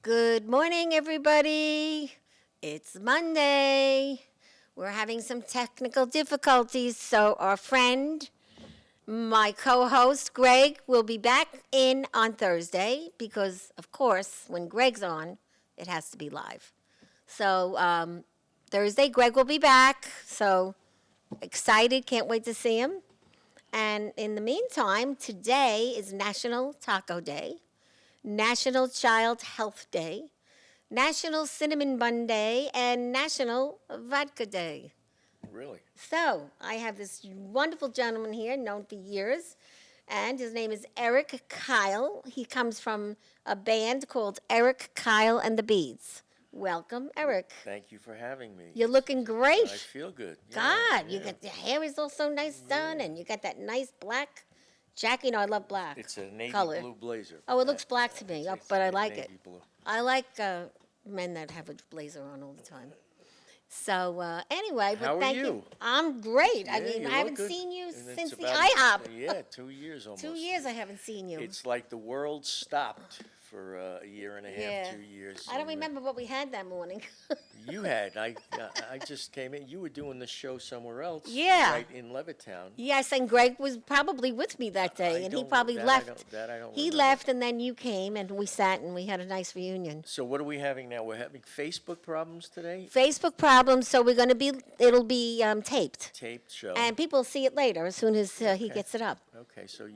Good morning, everybody. It's Monday. We're having some technical difficulties, so our friend, my co host, Gregg, will be back in on Thursday because, of course, when Gregg's on, it has to be live. So, Thursday, Gregg will be back. So, excited, can't wait to see him. And in the meantime, today is National Taco Day, National Child Health Day, National Cinnamon Bun Day, and National Vodka Day. Really? So I have this wonderful gentleman here, known for years, and his name is Erik Kyle. He comes from a band called Erik Kyle and the Beads. Welcome, Erik. Thank you for having me. You're looking great. I feel good. God, you got your hair is all so nice done, and you got that nice black jacket. You know, I love black. It's a navy color. blue blazer. Oh, it looks black to me, but I like it. Navy blue. I like men that have a blazer on all the time. So anyway, but How are thank you? I'm great. I Yeah, mean, you I look haven't good. seen you And it's since the about- IHOP. Yeah, 2 years almost. 2 years I haven't seen you. It's like the world stopped for a year and a half, Yeah. 2 years. I don't and, remember what we had that morning. You had. I just came in. You were doing the show somewhere else. Yeah. Right in Levittown. Yes, and Gregg was probably with me that day, I and he don't- probably that left. I don't He remember. left, and then you came, and we sat and we had a nice reunion. So what are we having now? We're having Facebook problems today? Facebook problems, so we're going to be, it'll be taped. Taped show. And people will see it later as soon as he Okay. gets it up. Okay, so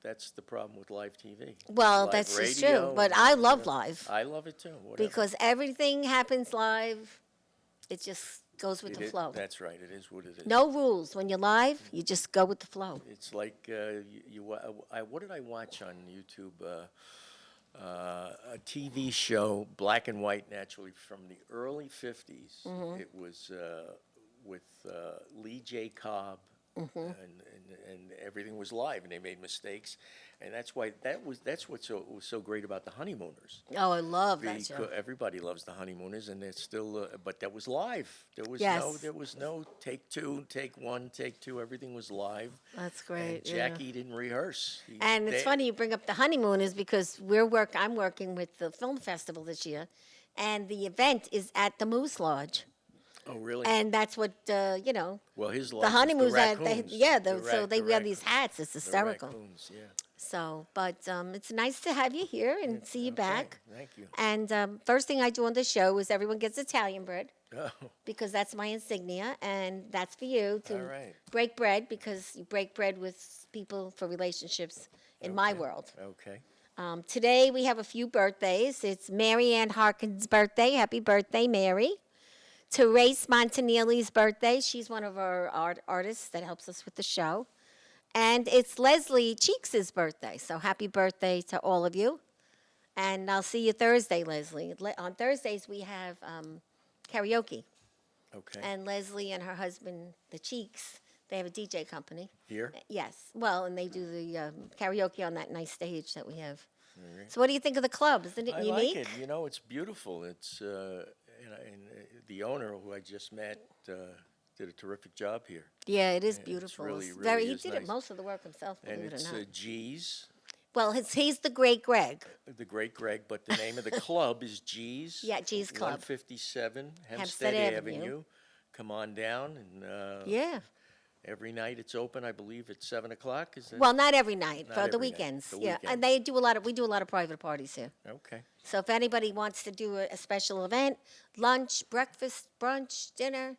that's the problem with live TV. Well, Live that's just radio, true, but I love live I love it too. Whatever. because everything happens live. It just goes with the flow. That's right. It is what it is. No rules. When you're live, you just go with the flow. It's like what did I watch on YouTube? A TV show, black and white, naturally from the early '50s. Mm-hmm. It was with Lee J. Cobb, Mm-hmm. and everything was live, and they made mistakes, and that's what's so great about the Honeymooners. Oh, I love that show. Because everybody loves the Honeymooners, and it's still, but that was live. Yes. There was no take two, take one, take two. Everything was live. That's great. And Jackie didn't rehearse. And it's funny you bring up the honeymooners because I'm working with the film festival this year, and the event is at the Moose Lodge, Oh, really? and that's what Well, his the lodge was honeymooners. the raccoons. So they The wear rac- these hats. It's the hysterical. raccoons, yeah. So, but it's nice to have you here and see you Okay, back. Thank you. And first thing I do on the show is everyone gets Italian bread Oh, because that's my insignia, and that's for you to all right. break bread because you break bread with people for relationships in my Okay. world. Okay. Today we have a few birthdays. It's Mary Ann Harkin's birthday. Happy birthday, Mary. Therese Montanelli's birthday. She's one of our artists that helps us with the show. And it's Leslie Cheeks' birthday. So happy birthday to all of you. And I'll see you Thursday, Leslie. On Thursdays, we have karaoke. Okay. And Leslie and her husband, the Cheeks, they have a DJ company. Here? Yes. Well, and they do the karaoke on that nice stage that we have. All right. So what do you think of the club? Isn't it I unique? like it. It's beautiful. It's and the owner who I just met did a terrific job here. Yeah, it is It's beautiful. really, It's really he is did nice. it most of the work himself, And believe it it's or not. G's, Well, he's the great Gregg. the great Gregg, but the name of the club is G's. Yeah, G's Club. 157 Hempstead Hempstead Avenue. Avenue. Come on down, and Yeah. every night it's open. I believe at 7 o'clock. Is that Well, not every night, Not for the every night, weekends. the Yeah, weekend. and we do a lot of private parties here. okay? So if anybody wants to do a special event, lunch, breakfast, brunch, dinner,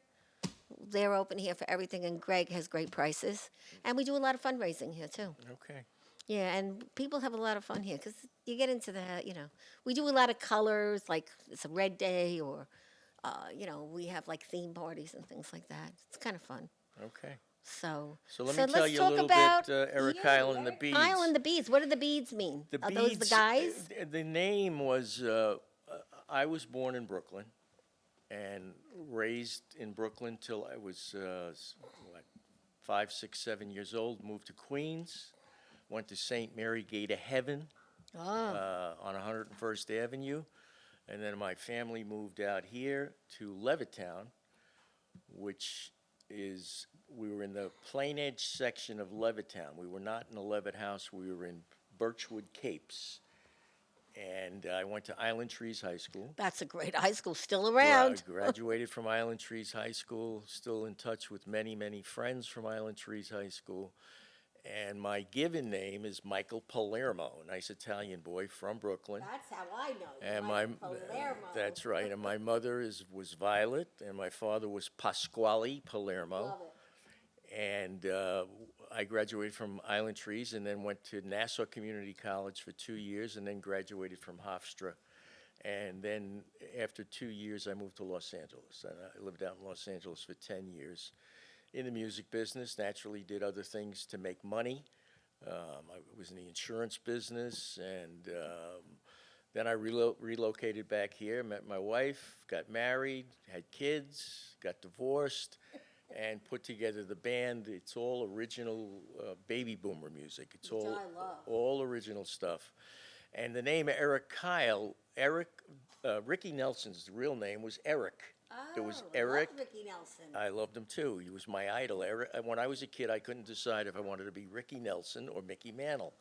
they're open here for everything. And Gregg has great prices, and we do a lot of fundraising here too. Okay. Yeah, and people have a lot of fun here because you get into we do a lot of colors, like it's a red day or, we have like theme parties and things like that. It's kind of fun. Okay. So, So let me tell let's you a talk little about bit, Erik Kyle and the Beads. Kyle and the Beads. What do the beads mean? The Are those the Beads, guys? The name was, I was born in Brooklyn and raised in Brooklyn till I was, 5, 6, 7 years old. Moved to Queens, went to St. Mary Gate of Heaven on 101st Avenue. And then my family moved out here to Levittown, which we were in the Plain Edge section of Levittown. We were not in the Levitt House. We were in Birchwood Capes. And I went to Island Trees High School. That's a great high school, still around. Graduated from Island Trees High School, still in touch with many, many friends from Island Trees High School. And my given name is Michael Palermo, a nice Italian boy from Brooklyn. That's how I know you, And Michael Palermo. that's right. And my mother was Violet, and my father was Pasquale Palermo. Love it. And I graduated from Island Trees and then went to Nassau Community College for 2 years and then graduated from Hofstra. And then after 2 years, I moved to Los Angeles. And I lived out in Los Angeles for 10 years in the music business. Naturally did other things to make money. I was in the insurance business. And then I relocated back here, met my wife, got married, had kids, got divorced, and put together the band. It's all original baby boomer music. It's Which I love. all original stuff. And the name Erik Kyle, Ricky Nelson's real name was Erik. Oh, It was I Erik. love Ricky Nelson. I loved him too. He was my idol. When I was a kid, I couldn't decide if I wanted to be Ricky Nelson or Mickey Mantle.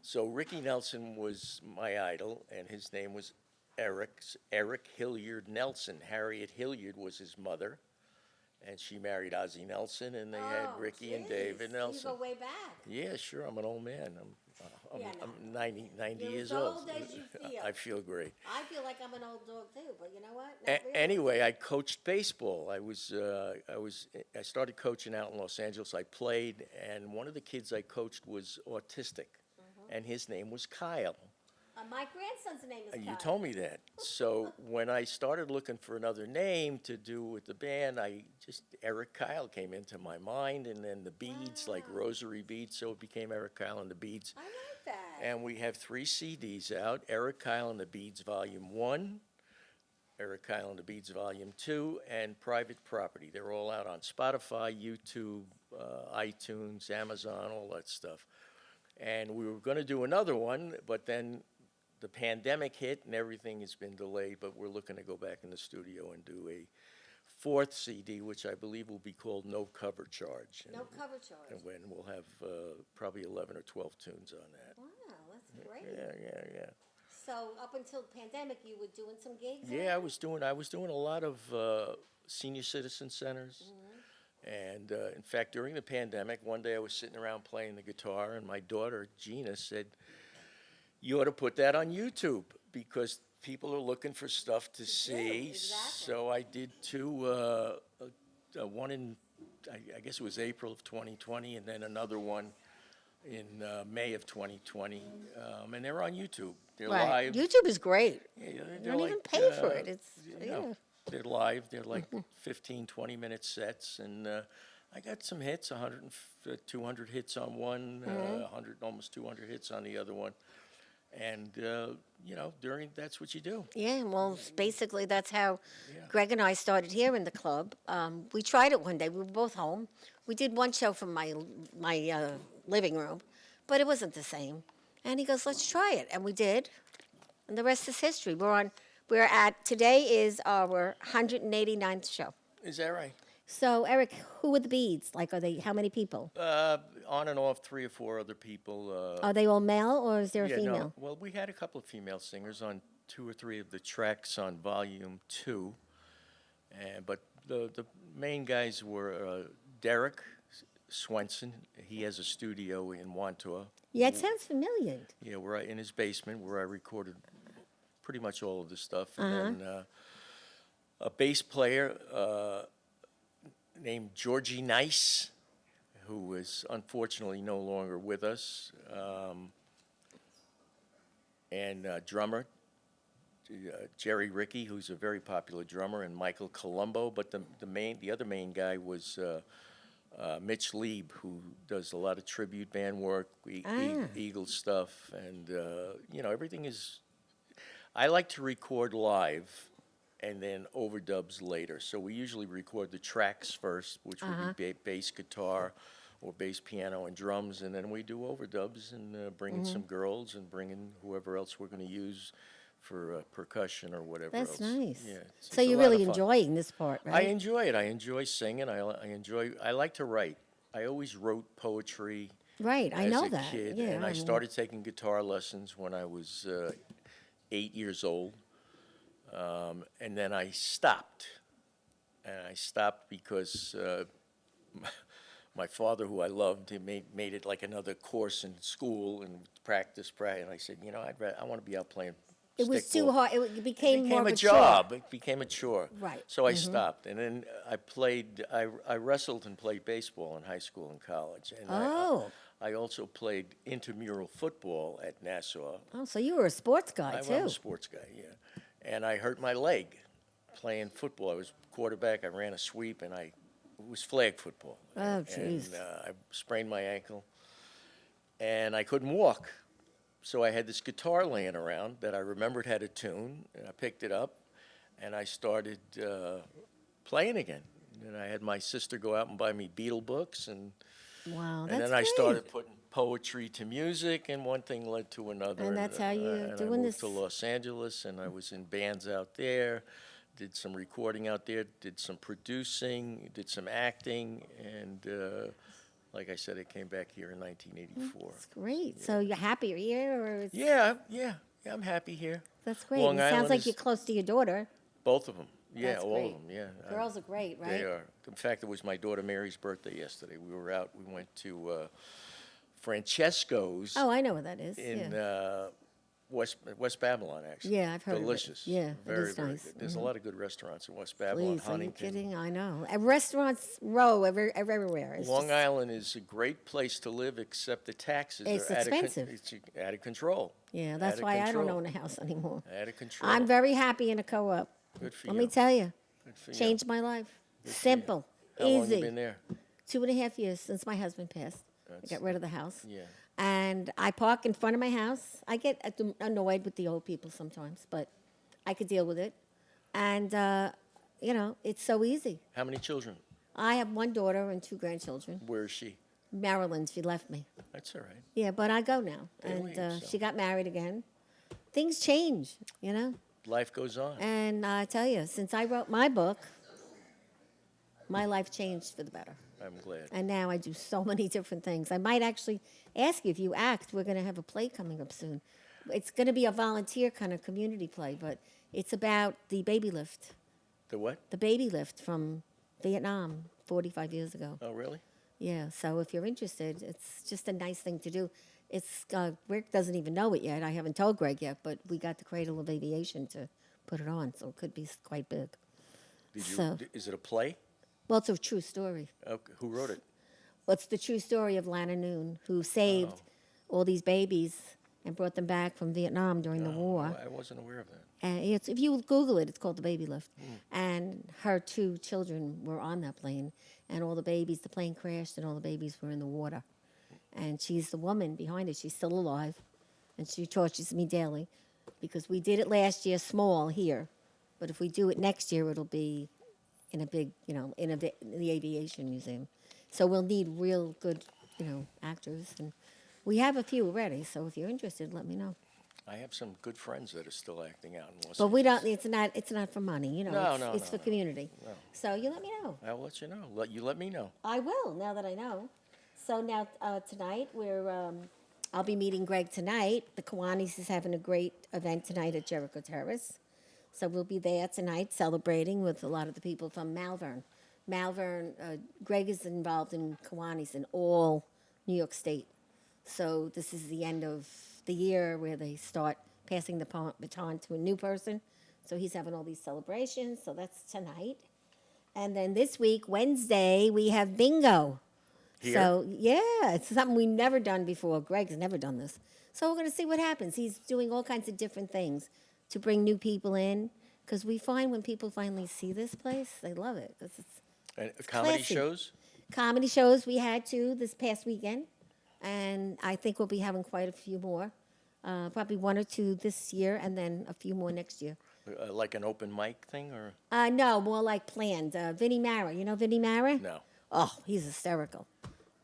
So Ricky Nelson was my idol, and his name was Erik Hilliard Nelson. Harriet Hilliard was his mother. And she married Ozzie Nelson, and they had Ricky and David Nelson. You go way back. Yeah, sure. I'm an old man. Yeah, no. I'm 90 You're years as old. old as you feel. I feel great. I feel like I'm an old dog too, but you know what? Not really. Anyway, I coached baseball. I started coaching out in Los Angeles. I played, and one of the kids I coached was autistic, and his name was Kyle. My grandson's name is Kyle. You told me that. So when I started looking for another name to do with the band, Erik Kyle came into my mind, and then the beads, like rosary beads, so it became Erik Kyle and the Beads. I like that. And we have 3 CDs out, Erik Kyle and the Beads Volume 1, Erik Kyle and the Beads Volume 2, and Private Property. They're all out on Spotify, YouTube, iTunes, Amazon, all that stuff. And we were going to do another one, but then the pandemic hit and everything has been delayed, but we're looking to go back in the studio and do a 4th CD, which I believe will be called No Cover Charge. No cover charge. And when we'll have probably 11 or 12 tunes on that. Wow, that's great. Yeah. So up until the pandemic, you were doing some gigs? Yeah, I was doing a lot of senior citizen centers. And in fact, during the pandemic, one day I was sitting around playing the guitar, and my daughter, Gina, said, "You ought to put that on YouTube because people are looking for stuff to see." exactly. So I did 2, one in, I guess it was April of 2020, and then another one in May of 2020. And they're on YouTube. They're Right. live. YouTube is great. Yeah, You they're don't even pay for it. It's, no, they're live. They're like 15, 20-minute sets. And I got some hits, 200 hits on one, 100, almost 200 hits on the other one. And, that's what you do. Yeah, well, basically that's how Gregg and I started here in the club. We tried it one day. We were both home. We did one show from my living room, but it wasn't the same. And he goes, "Let's try it," and we did. And the rest is history. Today is our 189th show. Is that right? So, Erik, who are the Beads? Like, how many people? On and off, 3 or 4 other people. Are they all male, or is there a Yeah, female? no. Well, we had a couple of female singers on 2 or 3 of the tracks on Volume 2. But the main guys were Derek Swenson. He has a studio in Wantua. Yeah, it sounds familiar. Yeah, we're in his basement where I recorded pretty much all of this stuff. And then a bass player named Georgie Nice, who is unfortunately no longer with us, and drummer Jerry Ricky, who's a very popular drummer, and Michael Colombo. But the other main guy was Mitch Lieb, who does a lot of tribute band work, Eagles stuff, and everything is. I like to record live and then overdubs later. So we usually record the tracks first, which would be bass guitar or bass piano and drums, and then we do overdubs and bring in some girls and bring in whoever else we're going to use for percussion or whatever That's else. nice. Yeah, So it's a you're lot of really fun. enjoying this part, I right? enjoy it. I enjoy singing. I like to write. I always wrote poetry Right, I as know a that. kid, Yeah, and I mean, started taking guitar lessons when I was 8 years old. And then I stopped. And I stopped because my father, who I loved, he made it like another course in school and practice. And I said, I want to be out playing It was too stickball. hard. It became more of a job. chore. It became a chore. Right. So I stopped, and then I wrestled and played baseball in high school and college, and Oh. I also played intramural football at Nassau. Oh, so you were a sports guy, I'm too. a sports guy, yeah. And I hurt my leg playing football. I was quarterback. I ran a sweep, and it was flag football. Oh, jeez. And I sprained my ankle, and I couldn't walk. So I had this guitar laying around that I remembered had a tune, and I picked it up, and I started playing again. And I had my sister go out and buy me Beatle books, and Wow, and that's then I great. started putting poetry to music, and one thing led to another. And that's how you're and doing I moved this. to Los Angeles, and I was in bands out there, did some recording out there, did some producing, did some acting, and like I said, I came back here in 1984. That's great. So you're happy you're here, or it's, Yeah, I'm happy here. that's great. Long It sounds Island like is- you're close to your daughter. Both of them. Yeah, That's all great. of them. Yeah. Girls are great, right? They are. In fact, it was my daughter Mary's birthday yesterday. We were out. We went to Francesco's Oh, I know what that is. in Yeah. West Babylon, actually. Yeah, I've heard of it. Delicious. Yeah, it very, is very nice. good. There's a lot of good restaurants in West Babylon, Please, are you Huntington. kidding? I know. And restaurants row everywhere. It's Long just- Island is a great place to live, except the taxes It's are expensive. It's out of control. Yeah, that's Out of why I don't control. own a house anymore. Out of control. I'm very happy in a co-op. Good for Let you. me tell you, Good for you. changed my life. Simple, How long easy. you been there? 2.5 years since my husband passed. I That's- got rid of the house. Yeah. And I park in front of my house. I get annoyed with the old people sometimes, but I could deal with it. And, it's so easy. How many children? I have one daughter and 2 grandchildren. Where is she? Maryland, she left me. That's all right. Yeah, but I go now. They leave, so. She got married again. Things change, Life goes on. And I tell you, since I wrote my book, my life changed for the better. I'm glad. And now I do so many different things. I might actually ask you if you act. We're going to have a play coming up soon. It's going to be a volunteer kind of community play, but it's about the baby lift. The what? The baby lift from Vietnam 45 years ago. Oh, really? Yeah, so if you're interested, it's just a nice thing to do. It's Gregg doesn't even know it yet. I haven't told Gregg yet, but we got the Cradle of Aviation to put it on, so it could be quite big. Is it a play? Well, it's a true story. Okay. Who wrote it? Well, it's the true story of Lana Noon, who saved all these babies and brought them back from Vietnam during the war. I wasn't aware of that. And if you Google it, it's called the Baby Lift. And her 2 children were on that plane, and all the babies, the plane crashed, and all the babies were in the water. And she's the woman behind it. She's still alive, and she tortures me daily because we did it last year small here, but if we do it next year, it'll be in a big, in the aviation museum. So we'll need real good, actors, and we have a few already. So if you're interested, let me know. I have some good friends that are still acting out in Los But we Angeles. don't. It's not for money. No, it's for community. No. So you let me know. I'll let you know. You let me know. I will now that I know. So now tonight I'll be meeting Gregg tonight. The Kiwanis is having a great event tonight at Jericho Terrace. So we'll be there tonight celebrating with a lot of the people from Malvern. Gregg is involved in Kiwanis in all New York State. So this is the end of the year where they start passing the baton to a new person. So he's having all these celebrations. So that's tonight. And then this week, Wednesday, we have bingo. Here? So, yeah, it's something we've never done before. Greg's never done this. So we're going to see what happens. He's doing all kinds of different things to bring new people in. Because we find when people finally see this place, they love it. 'Cause And comedy classy. shows? Comedy shows we had 2 this past weekend. And I think we'll be having quite a few more. Probably 1 or 2 this year and then a few more next year. Like an open mic thing, or No, more like planned. Vinnie Mara. You know Vinnie Mara? no? Oh, he's hysterical.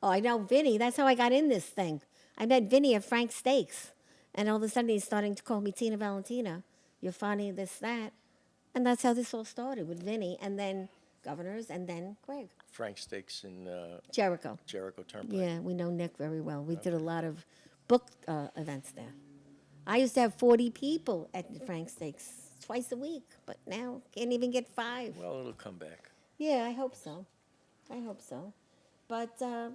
Oh, I know Vinny. That's how I got in this thing. I met Vinny at Frank's Steaks. And all of a sudden he's starting to call me Tina Valentina. You're funny, this, that. And that's how this all started with Vinny. And then Governors and then Gregg. Frank Steaks in Jericho. Jericho Turnpike. Yeah, we know Nick very well. We did a lot of book events there. I used to have 40 people at the Frank Steaks twice a week, but now can't even get 5. Well, it'll come back. Yeah, I hope so. I hope so. But, How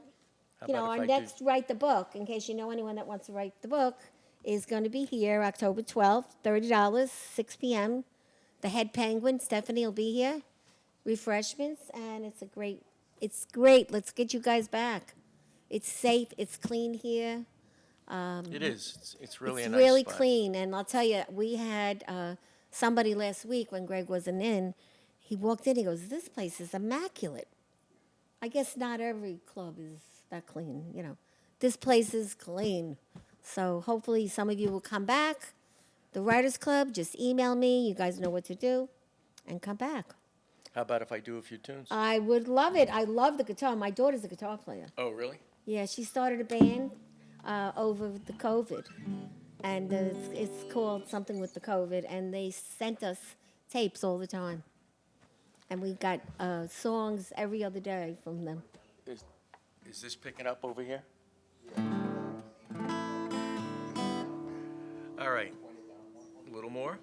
you know, about our if I next Write the Book, in case you know anyone that wants to write the book, is going to be here October 12th, $30, 6 p.m. The head penguin, Stephanie, will be here. Refreshments, and it's great. Let's get you guys back. It's safe, it's clean here. It is. It's really It's a nice really spot. clean, and I'll tell you, we had somebody last week when Gregg wasn't in. He walked in. He goes, "This place is immaculate." I guess not every club is that clean, you know. This place is clean, so hopefully some of you will come back. The Writers Club, just email me. You guys know what to do, and come back. How about if I do a few tunes? I would love it. I love the guitar. My daughter's a guitar player. Oh, really? Yeah, she started a band over the COVID, and it's called something with the COVID, and they sent us tapes all the time, and we got songs every other day from them. Is this picking up over here? All right. A little more?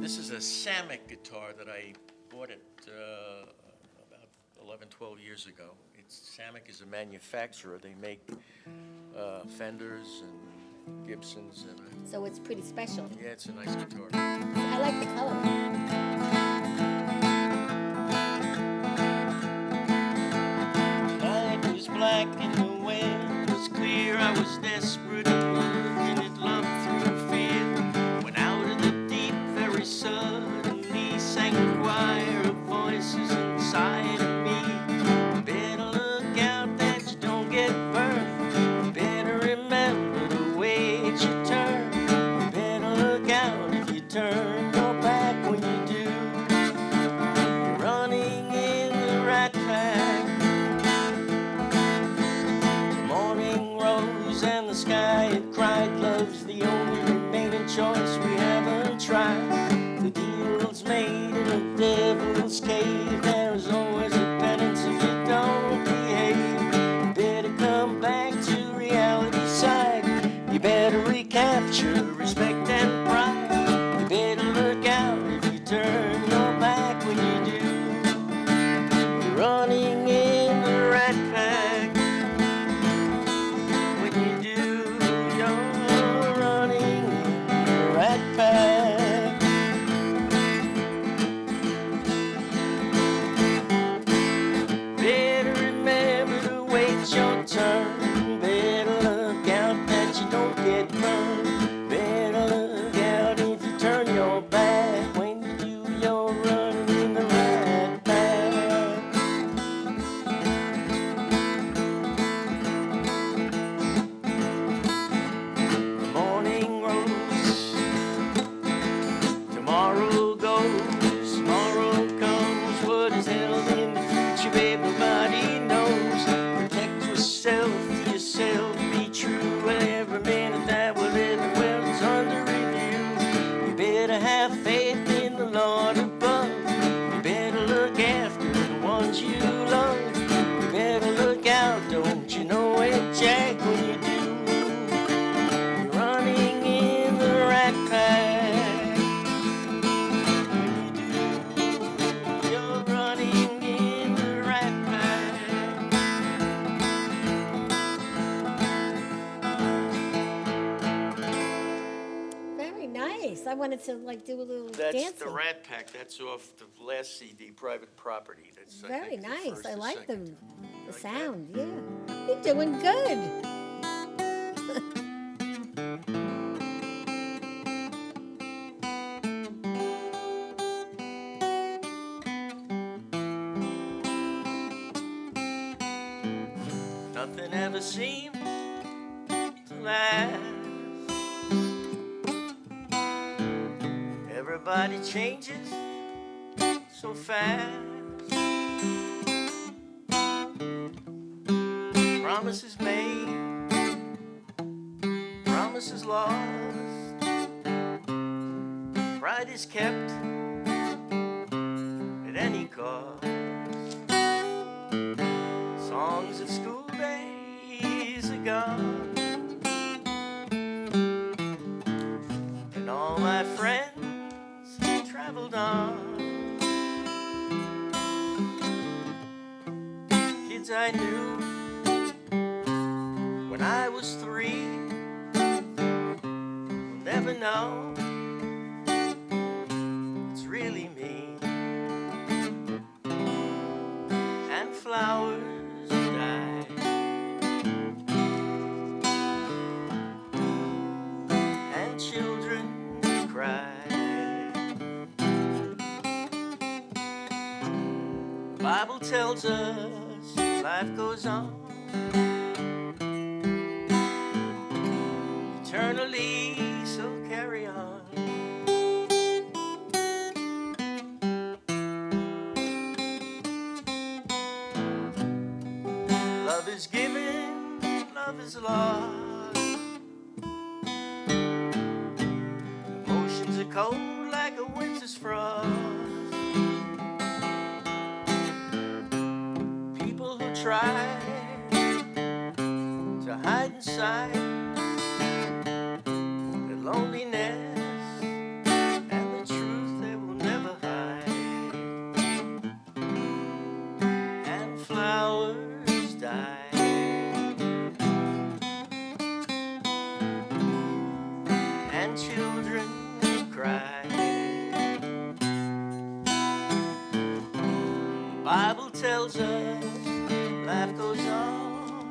This is a Samick guitar that I bought it about 11, 12 years ago. Samick is a manufacturer. They make Fenders and Gibsons. So it's pretty special. Yeah, it's a nice guitar. I like the color. Night was black and the wind was clear. I was desperate and looking at love through fear. When out of the deep, very suddenly sang a choir of voices inside of me. Better look out that you don't get burned. Better remember the way that you turn. Better look out if you turn your back when you do. You're running in the right pack. Morning rose and the sky had cried. Love's the only remaining choice we haven't tried. The deal's made in a devil's cave. There's always a penance if you don't behave. You better come back to reality side. You better recapture respect and pride. You better look out if you turn your back when you do. You're running in the right pack. When you do, you're running in the right pack. Better remember to wait your turn. Better look out that you don't get burned. Better look out if you turn your back. When you do, you're running in the right path. The morning rose, tomorrow goes, tomorrow comes. What is held in the future, everybody knows. Protect yourself, to yourself, be true. And every minute that we're living, well, it's under review. You better have faith in the Lord above. You better look after the ones you love. You better look out, don't you know it, Jack, when you do. You're running in the right path. When you do, you're running in the right path. Very nice. I wanted to like do a little That's dancing. the Rat Pack. That's off the last CD, Private Property. That's I Very think, the nice. first I or like the second. Like sound. Yeah, you're doing good. Nothing ever seemed to last. Everybody changes so fast. Promises made, promises lost. Pride is kept, kids I knew when I was 3 will never know it's really me. And flowers die, and children cry. The Bible tells us life goes on eternally, so carry on. Love is given, love is lost. Emotions are cold like a winter's frost. People who try to hide inside their loneliness and the truth they will never hide. And flowers die, and children cry. The Bible tells us life goes on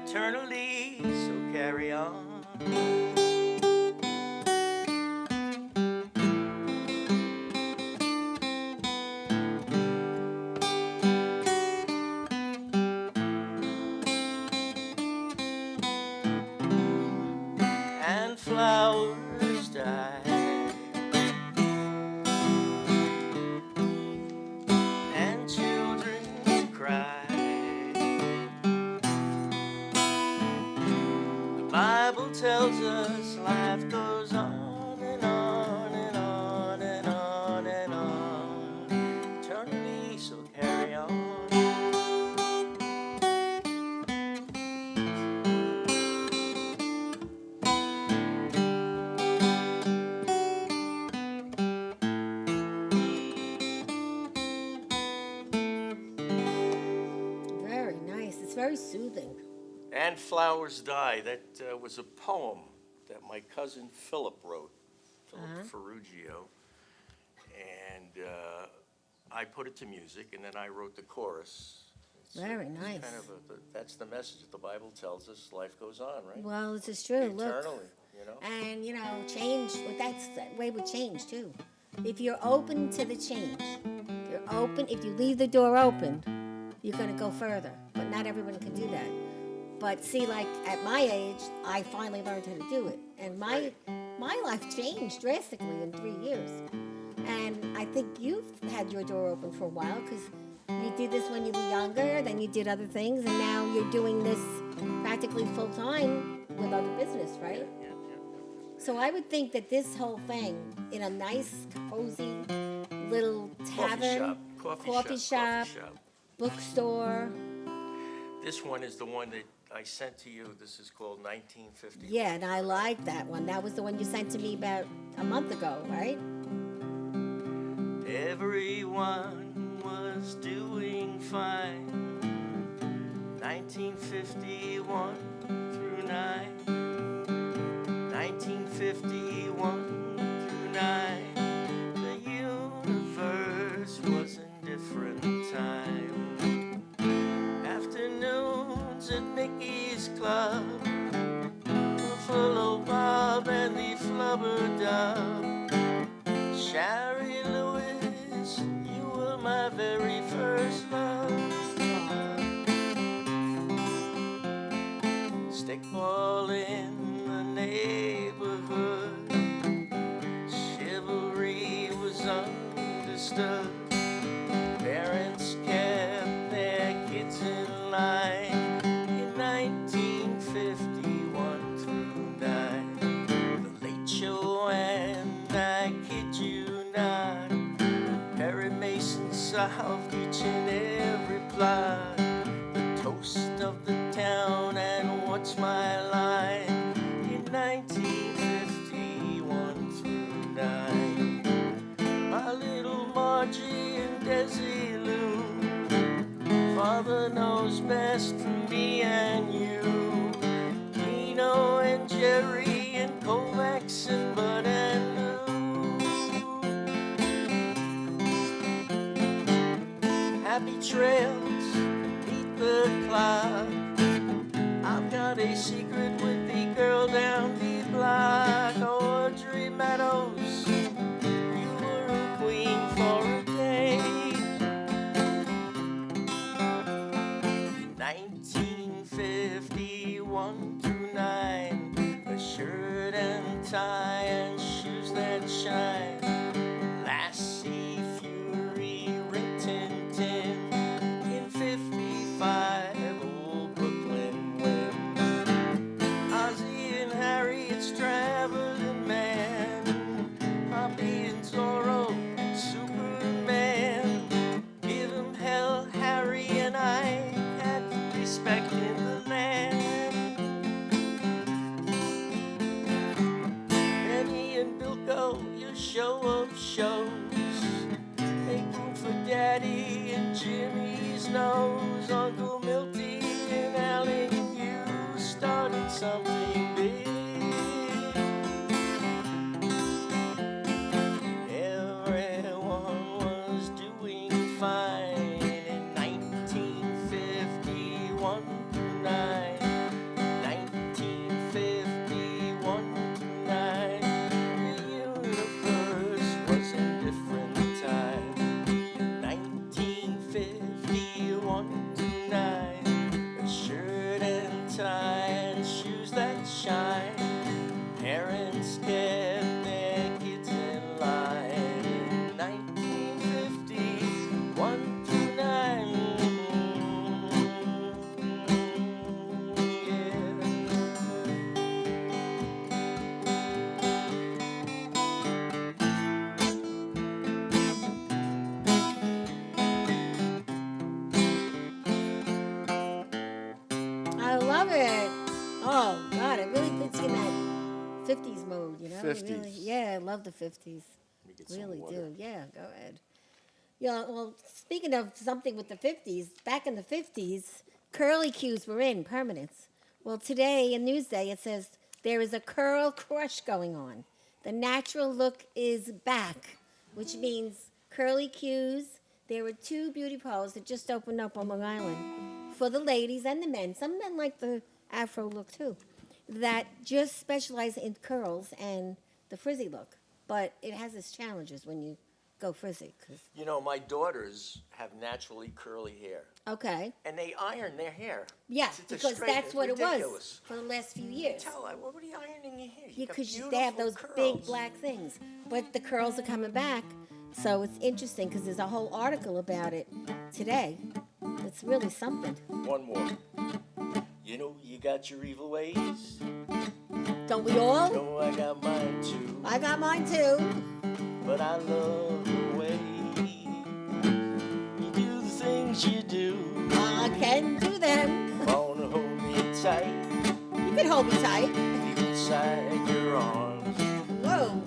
eternally, so carry on. And flowers die, and children cry. The Bible tells us life goes on and on and on and on and on eternally, so carry on. Very nice. It's very soothing. And Flowers Die, that was a poem that my cousin Philip wrote, Philip Ferrugio. And I put it to music, and then I wrote the chorus. Very it's nice. Kind of that's the message that the Bible tells us, life goes on, right? Well, this is true. Look. Eternally, you know? And, change, that's the way with change, too. If you're open to the change, if you leave the door open, you're going to go further. But not everyone can do that. But see, like, at my age, I finally learned how to do it. And my life changed drastically in 3 years. And I think you've had your door open for a while, because you did this when you were younger, then you did other things, and now you're doing this practically full-time with other business, right? Yeah. So I would think that this whole thing, in a nice, cozy little tavern, coffee shop, bookstore. This one is the one that I sent to you. This is called 1950. Yeah, and I like that one. That was the one you sent to me about a month ago, right? Everyone was doing fine. 1951 through 9. 1951 through 9. The universe was in different time. Afternoons at Mickey's Club were full of Bob and the Flubber Dub. Shari Lewis, you were my very first love. Stickball in the neighborhood, chivalry was understood. Parents kept their kids in line in 1951 through 9. The Late Show and I kid you not, Perry Mason solved each and every plot. The toast of the town and what's my line in 1951 through 9. My little Martha Margie and Desilu. Father knows best for me and you. Nino and Jerry and Kovacs and Bud and Lou. Happy trails, meet the clock. I've got a secret with the girl down the block. Audrey Meadows, you were a queen for a day. 1951 through 9, a shirt and tie and shoes that shine. Lassie, Fury, Rin Tin Tin. In 55, old Brooklyn wins. Ozzie and Harriet's traveling man. Poppy and Zorro, Superman. Give 'em hell, Harry and I. Respect in the land. Benny and Bilko, your show of shows. Make room for Daddy and Jimmy's nose. Uncle Milty and Alan, you started something big. Everyone was doing fine. 1951 to 9, the universe was in different time. 1951 to 9, a shirt and tie and shoes that shine. Parents kept their kids in line. 1951 to 9. I love it. Oh, God, it really puts you in that 50s mode, you know? 50s. Really, yeah, I love the 50s. Let me get some Really water. do. Yeah, go ahead. Yeah, well, speaking of something with the 50s, back in the 50s, curly cues were in permanence. Well, today in Newsday it says there is a curl crush going on. The natural look is back, which means curly cues. There were 2 beauty parlors that just opened up on Long Island for the ladies and the men. Some men like the afro look too, that just specialize in curls and the frizzy look. But it has its challenges when you go frizzy. 'Cause, You know, my daughters have naturally curly hair, okay. and they iron their hair. Yeah, It's a because straight- that's it's what it ridiculous. was for the last few years. Tell her, what are you ironing your hair? Yeah, got because they have those beautiful big curls. black things. But the curls are coming back, so it's interesting because there's a whole article about it today. It's really something. One more. You know, you got your evil ways. Don't we all? No, I got mine too. I got mine too. But I love the way you do the things you do. I can do them. Wanna hold me tight, You can hold me tight. deep inside your arms. Whoa.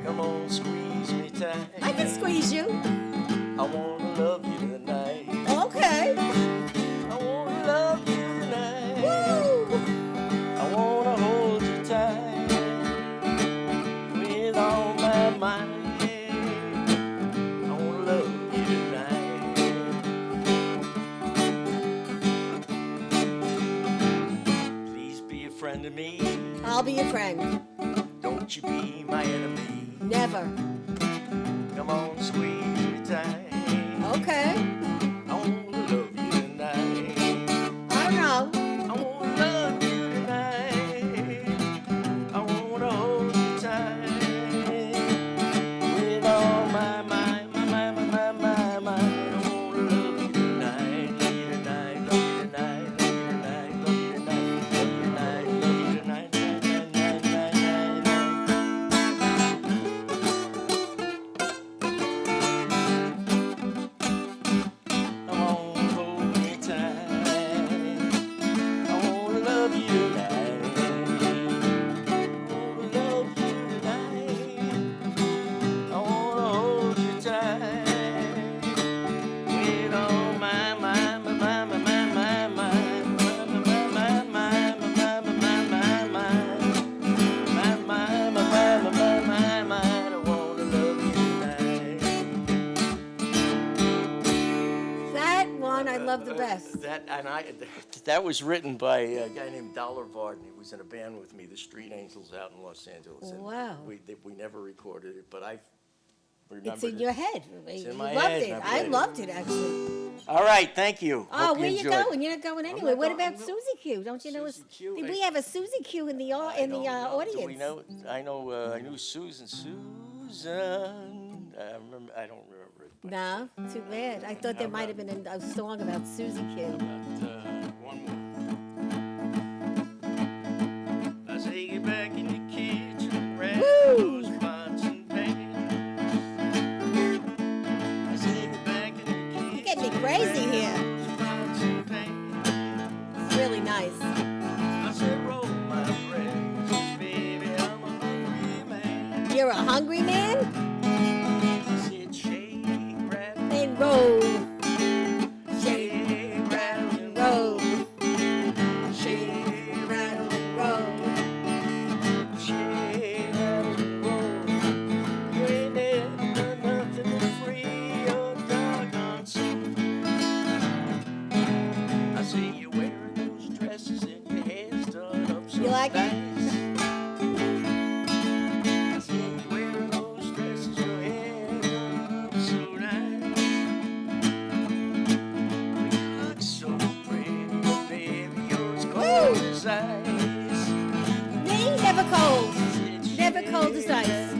Come on, squeeze me tight. I can squeeze you. I wanna love you tonight. Okay. I wanna love you tonight. Woo. I wanna hold you tight with all my might. I wanna love you tonight. Please be a friend to me. I'll be your friend. Don't you be my enemy. Never. Come on, squeeze me tight. Okay. I wanna love you tonight. I don't know. I wanna love you tonight. I wanna hold you tight with all my mind, my mind, my mind, my mind. I wanna love you tonight, love you tonight, love you tonight, love you tonight, love you tonight, love you tonight, love you tonight, night, night, night, night, night, night. love the best. That was written by a guy named Dollar Varden. He was in a band with me, the Street Angels, out in Los Angeles. And Wow. we never recorded it, but I remembered It's in your head. It's in You my loved head, it. and I I played it. loved it, actually. All right, thank you. Oh, Hope where you enjoyed. going? You're not going anywhere. not What going- about I'm go- Susie Q? Don't you know? Susie Q, We have a Susie Q in the I don't know. audience. Do we know? I know. I knew Susan. Susan. I remember. I don't remember it. But, No, too bad. I thought there might have been a song about Susie Q. one more. I say get back in the kitchen, wrap Woo! those pots and pans. I say get back in the kitchen. You get me crazy here. those pots and pans. It's really nice. I said roll my bread, baby, I'm a hungry man. You're a hungry man? I said shake, rattle, And roll. shake, rattle, and Roll. shake, rattle, And roll. shake, rattle, and roll. You ain't never done nothing to free your doggone soul. I see you wearing those dresses and your hair's done up so You like it? nice. I see you wearing those dresses, your hair done up so nice. You look so pretty, baby, you're as cold as ice. Me? Never cold. Never cold as ice.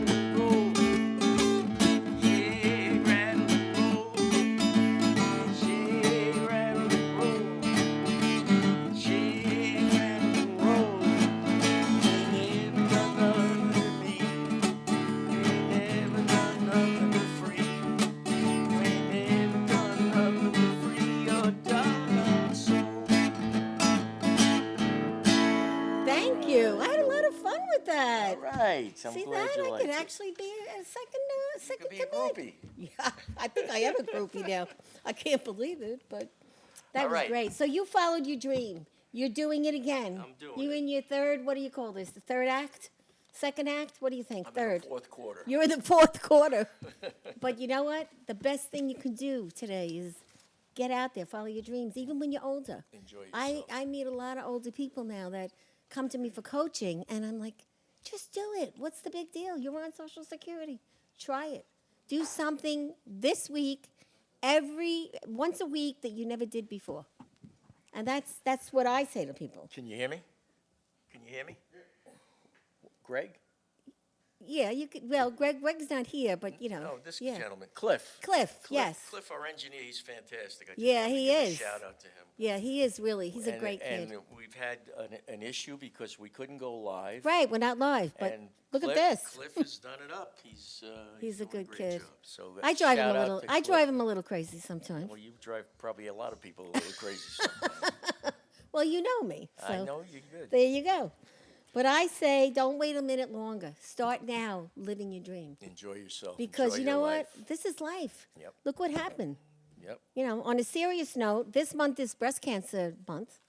Thank you. I had a lot of fun with that. All right, I'm See glad that? you I liked can it. actually be a You second could be a commit. groupie. Yeah, I think I am a groupie now. I can't believe it, but that All was right. great. So you followed your dream. You're doing it again. I'm doing You it. in your third, what do you call this? The third act? Second act? What do you think? I'm Third. in the fourth quarter. You're in the fourth quarter. But you know what? The best thing you can do today is get out there, follow your dreams, even when you're older. Enjoy I yourself. meet a lot of older people now that come to me for coaching, and I'm like, just do it. What's the big deal? You're on Social Security. Try it. Do something this week, once a week that you never did before. And that's what I say to people. Can you hear me? Can you hear me? Greg? Yeah, you could. Well, Gregg's not here, but you know. No, this yeah. gentleman, Cliff. Cliff, yes. Cliff, our engineer, he's fantastic. I just Yeah, wanted to he give a is. shout out to him. Yeah, he is really. He's a And- great kid. And we've had an issue because we couldn't go live. Right, we're not live, but And look Cliff, at this. Cliff has done it up. He's He's a doing good great kid. job. So I drive him shout a out little. to I Cliff. drive him a little crazy sometimes. Well, you drive probably a lot of people a little crazy sometimes. Well, you know me, so I know you're good. there you go. But I say, don't wait a minute longer. Start now, living your dream. Enjoy yourself. Because Enjoy you your know life. what? This is life. Yep. Look what happened. Yep. You know, on a serious note, this month is breast cancer month.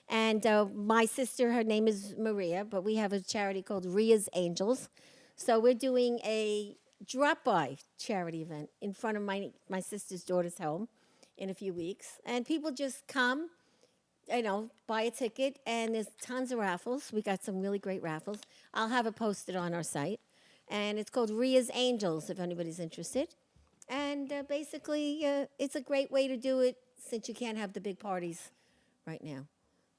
And my sister, her name is Maria, but we have a charity called Ria's Angels. So we're doing a drop-by charity event in front of my sister's daughter's home in a few weeks. And people just come, you know, buy a ticket, and there's tons of raffles. We got some really great raffles. I'll have it posted on our site. And it's called Ria's Angels, if anybody's interested. And basically, it's a great way to do it since you can't have the big parties right now.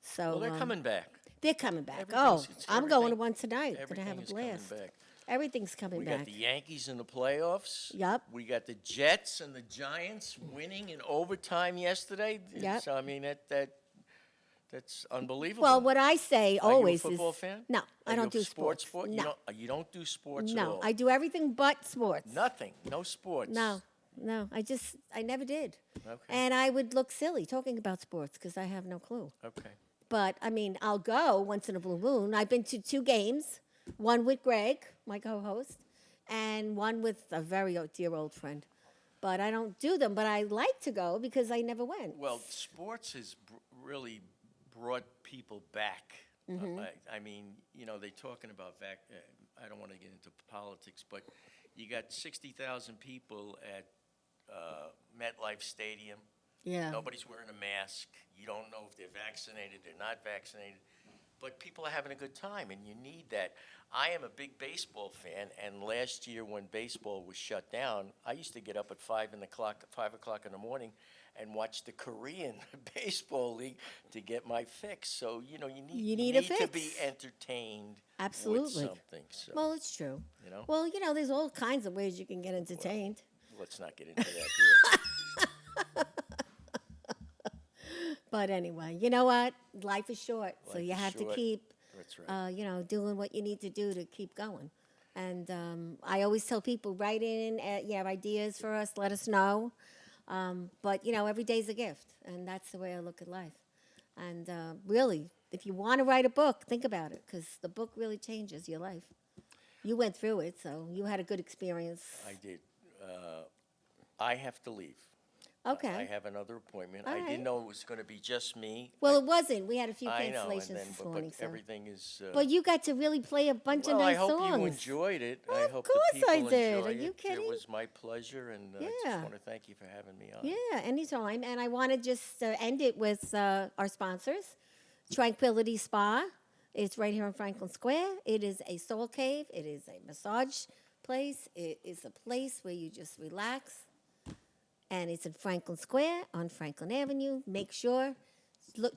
So Well, they're coming back. They're coming back. Everything's- Oh, it's I'm going to everything- one tonight. Gonna Everything have a is coming blast. back. Everything's coming We back. got the Yankees in the playoffs. Yup. We got the Jets and the Giants winning in overtime yesterday. Yup. So, I mean, that's unbelievable. Well, what I say Are always you a football is fan? no, Are I you don't a do sports. sport? No, You don't do sports at no, all? I do everything but sports. Nothing. No sports. No, I never did. Okay. And I would look silly talking about sports because I have no clue. Okay. But I mean, I'll go once in a blue moon. I've been to 2 games, one with Gregg, my co-host, and one with a very dear old friend. But I don't do them. But I like to go because I never went. Well, sports has really brought people back. Mm-hmm. I mean, you know, they're talking about I don't want to get into politics, but you got 60,000 people at MetLife Stadium. Yeah. Nobody's wearing a mask. You don't know if they're vaccinated, they're not vaccinated. But people are having a good time, and you need that. I am a big baseball fan, and last year when baseball was shut down, I used to get up at 5 o'clock in the morning and watch the Korean baseball league to get my fix. So, you know, You you need a to be fix. entertained Absolutely. with something. So, Well, it's true. you know, Well, there's all kinds of ways you can get entertained. let's not get into that here. But anyway, you know what? Life is short, so Life you is have to short. keep, That's right. doing what you need to do to keep going. And I always tell people, write in, you have ideas for us, let us know. But every day's a gift, and that's the way I look at life. And really, if you want to write a book, think about it, because the book really changes your life. You went through it, so you had a good experience. I did. I have to leave. Okay. I have another appointment. All I right. didn't know it was going to be just me. Well, it wasn't. We had a few I know, cancellations and then, this but morning. So. everything is. But you got to really play a bunch of Well, I nice hope songs. you enjoyed it. Well, I of hope course the people I did. enjoy Are you it. kidding? It was my pleasure, and I Yeah. just want to thank you for having me on. Yeah, anytime. And I want to just end it with our sponsors, Tranquility Spa. It's right here in Franklin Square. It is a soul cave. It is a massage place. It is a place where you just relax. And it's in Franklin Square on Franklin Avenue. Make sure,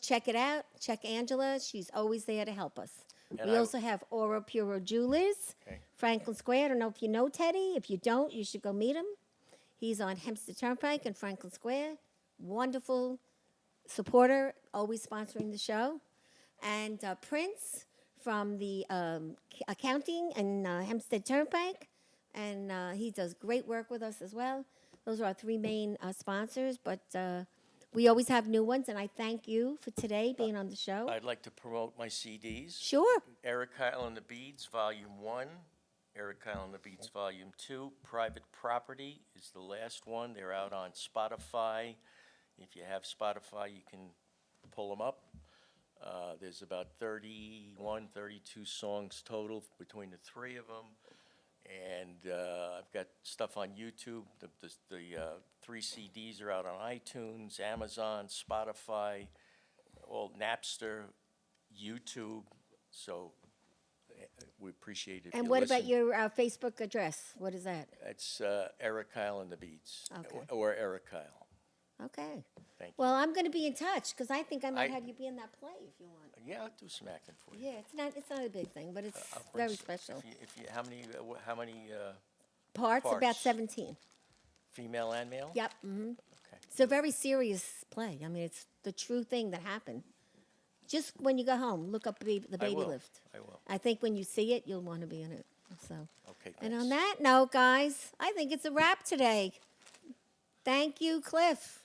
check it out. Check Angela. She's always there to help us. And We I- also have Aura Puro Jewelers, Okay. Franklin Square. I don't know if you know Teddy. If you don't, you should go meet him. He's on Hempstead Turnpike in Franklin Square. Wonderful supporter, always sponsoring the show. And Prince from the accounting and Hempstead Turnpike. And he does great work with us as well. Those are our three main sponsors, but we always have new ones. And I thank you for today being on the show. I'd like to promote my CDs. Sure. Erik Kyle and the Beads, Volume 1. Erik Kyle and the Beads, Volume 2. Private Property is the last one. They're out on Spotify. If you have Spotify, you can pull them up. There's about 31, 32 songs total between the three of them. And I've got stuff on YouTube. The 3 CDs are out on iTunes, Amazon, Spotify, Napster, YouTube. So we appreciate it. if And you what listen. about your Facebook address? What is that? It's Erik Kyle and the Beats. Okay. Or Erik Kyle. Okay. Thank you. Well, I'm going to be in touch because I think I might I- have you be in that play if you want. Yeah, I'll do some acting for you. Yeah, it's not a big thing, but it's I'll bring very s- special. If you, how many Parts about parts. 17. female and male? Yep. Hmm. Okay. It's a very serious play. I mean, it's the true thing that happened. Just when you go home, look up the I baby will. lift. I will. I think when you see it, you'll want to be in it. So. Okay, And thanks. on that note, guys, I think it's a wrap today. Thank you, Cliff.